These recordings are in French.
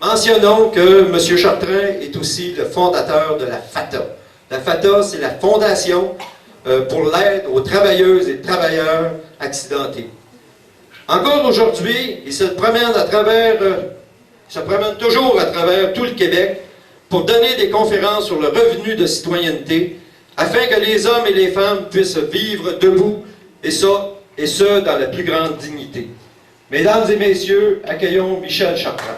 Mentionnons que M. Chartrand est aussi le fondateur de la FATA. La FATA, c'est la Fondation pour l'aide aux travailleuses et travailleurs accidentés. Encore aujourd'hui, il se promène toujours à travers tout le Québec pour donner des conférences sur le revenu de citoyenneté afin que les hommes et les femmes puissent vivre debout et ce, dans la plus grande dignité. Mesdames et messieurs, accueillons Michel Chartrand.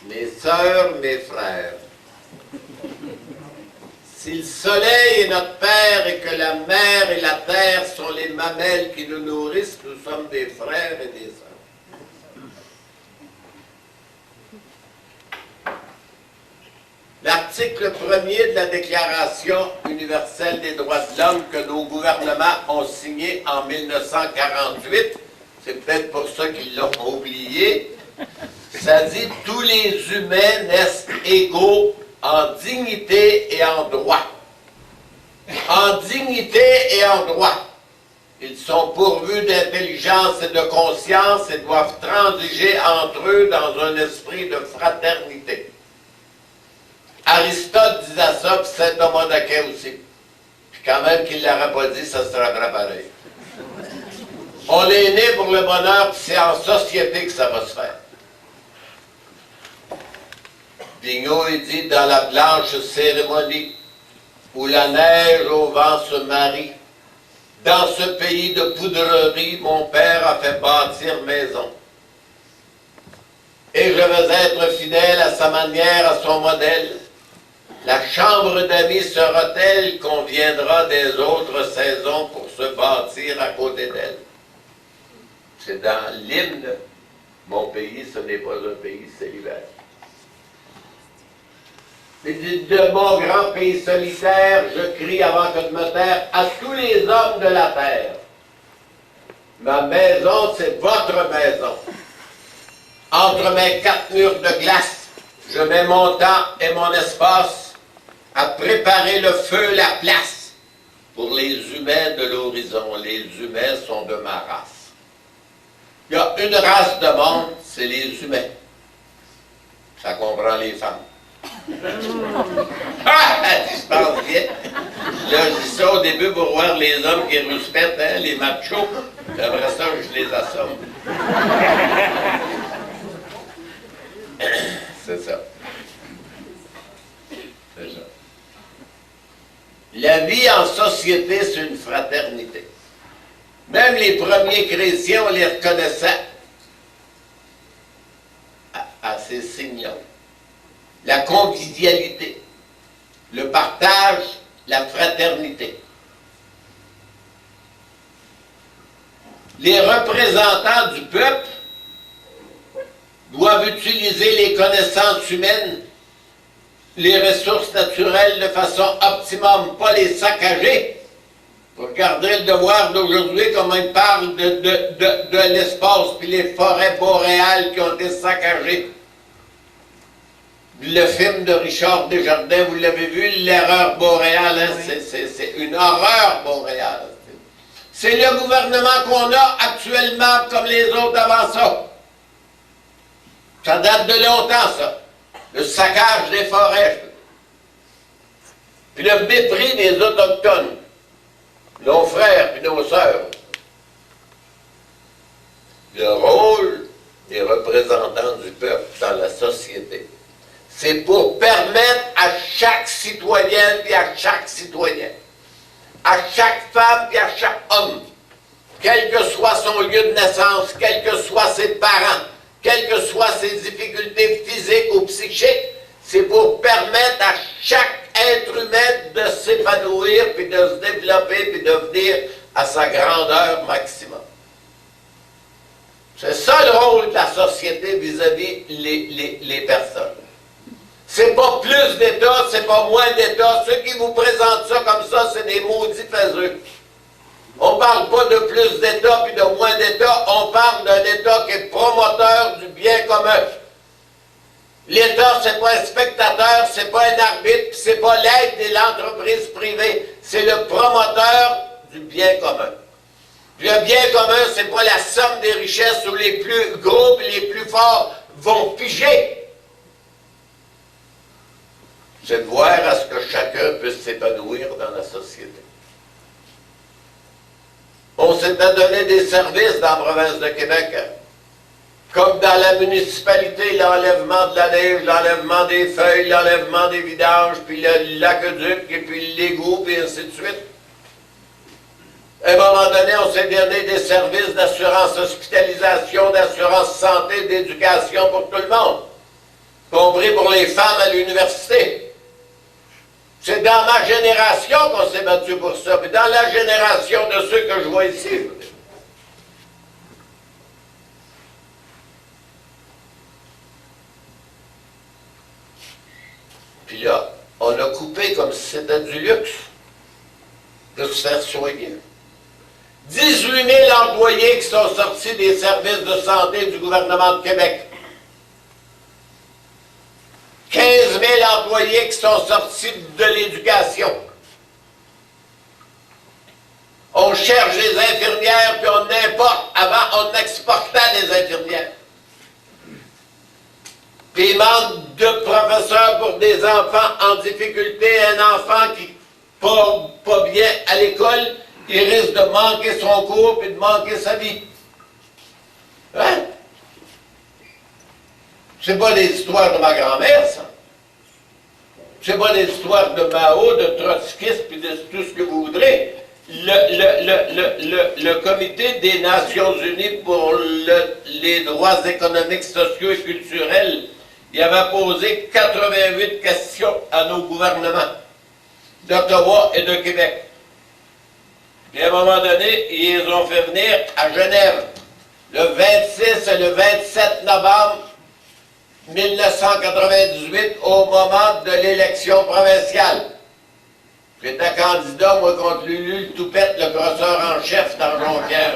Mes sœurs, mes frères, si le soleil est notre père et que la mer et la terre sont les mamelles qui nous nourrissent, nous sommes des frères et des sœurs. L'article 1er de la Déclaration universelle des droits de l'homme que nos gouvernements ont signé en 1948, c'est peut-être pour ça qu'ils l'ont oublié, ça dit « Tous les humains naissent égaux en dignité et en droit. » En dignité et en droit. Ils sont pourvus d'intelligence et de conscience et doivent transiger entre eux dans un esprit de fraternité. Aristote disait ça, puis saint Thomas d'Aquin aussi. Puis quand même qu'il ne l'aurait pas dit, ça serait vrai pareil. On est né pour le bonheur, puis c'est en société que ça va se faire. Pignot, il dit, dans la blanche cérémonie, où la neige au vent se marie, dans ce pays de poudrerie, mon père a fait bâtir maison. Et je veux être fidèle à sa manière, à son modèle. La chambre d'amis sera-t-elle qu'on viendra des autres saisons pour se bâtir à côté d'elle? C'est dans l'hymne, mon pays, ce n'est pas un pays, c'est l'hiver. De mon grand pays solitaire, je crie avant que de me taire à tous les hommes de la terre. Ma maison, c'est votre maison. Entre mes 4 murs de glace, je mets mon temps et mon espace à préparer le feu, la place pour les humains de l'horizon. Les humains sont de ma race. Il y a une race de monde, c'est les humains. Ça comprend les femmes. Ah! Je pense bien. Là, je dis ça au début pour voir les hommes qui rouspètent, hein, les machos. Puis après ça, je les assomme. C'est ça. C'est ça. La vie en société, c'est une fraternité. Même les premiers chrétiens, on les reconnaissait à ces signes-là. La convivialité, le partage, la fraternité. Les représentants du peuple doivent utiliser les connaissances humaines, les ressources naturelles de façon optimum, pas les saccager. Regardez le devoir d'aujourd'hui, comment il parle de l'espace, puis les forêts boréales qui ont été saccagées. Le film de Richard Desjardins, vous l'avez vu, l'erreur boréale, hein? C'est une horreur boréale. C'est le gouvernement qu'on a actuellement comme les autres avant ça. Ça date de longtemps, ça. Le saccage des forêts. Puis le mépris des Autochtones. Nos frères et nos sœurs. Le rôle des représentants du peuple dans la société, c'est pour permettre à chaque citoyenne et à chaque citoyen, à chaque femme et à chaque homme, quel que soit son lieu de naissance, quels que soient ses parents, quelles que soient ses difficultés physiques ou psychiques, c'est pour permettre à chaque être humain de s'épanouir, puis de se développer, puis de venir à sa grandeur maximum. C'est ça le rôle de la société vis-à-vis les personnes. C'est pas plus d'État, c'est pas moins d'État. Ceux qui vous présentent ça comme ça, c'est des maudits faiseux. On On parle pas de plus d'État puis de moins d'État, on parle d'un État qui est promoteur du bien commun. L'État, c'est pas un spectateur, c'est pas un arbitre, c'est pas l'aide de l'entreprise privée, c'est le promoteur du bien commun. Puis le bien commun, c'est pas la somme des richesses où les plus gros et les plus forts vont piger. C'est de voir à ce que chacun puisse s'épanouir dans la société. On s'était donné des services dans la province de Québec, comme dans la municipalité, l'enlèvement de la neige, l'enlèvement des feuilles, l'enlèvement des vidanges, puis l'aqueduc, et puis l'égout, puis ainsi de suite. À un moment donné, on s'est donné des services d'assurance hospitalisation, d'assurance santé, d'éducation pour tout le monde, compris pour les femmes à l'université. C'est dans ma génération qu'on s'est battu pour ça, puis dans la génération de ceux que je vois ici. Puis là, on a coupé comme si c'était du luxe de se faire soigner. 18 000 employés qui sont sortis des services de santé du gouvernement de Québec. 15 000 employés qui sont sortis de l'éducation. On cherche des infirmières, puis on importe. Avant, on exportait des infirmières. Puis il manque de professeurs pour des enfants en difficulté. Un enfant qui pas bien à l'école, il risque de manquer son cours puis de manquer sa vie. Hein? C'est pas des histoires de ma grand-mère, ça. C'est pas des histoires de Mao, de trotskiste, puis de tout ce que vous voudrez. Le Comité des Nations Unies pour les droits économiques, sociaux et culturels, il avait posé 88 questions à nos gouvernements d'Ottawa et de Québec. Puis à un moment donné, ils les ont fait venir à Genève le 26 et le 27 novembre 1998 au moment de l'élection provinciale. J'étais candidat, moi, contre Lulu le Toupette, le grosseur en chef dans Jonquière.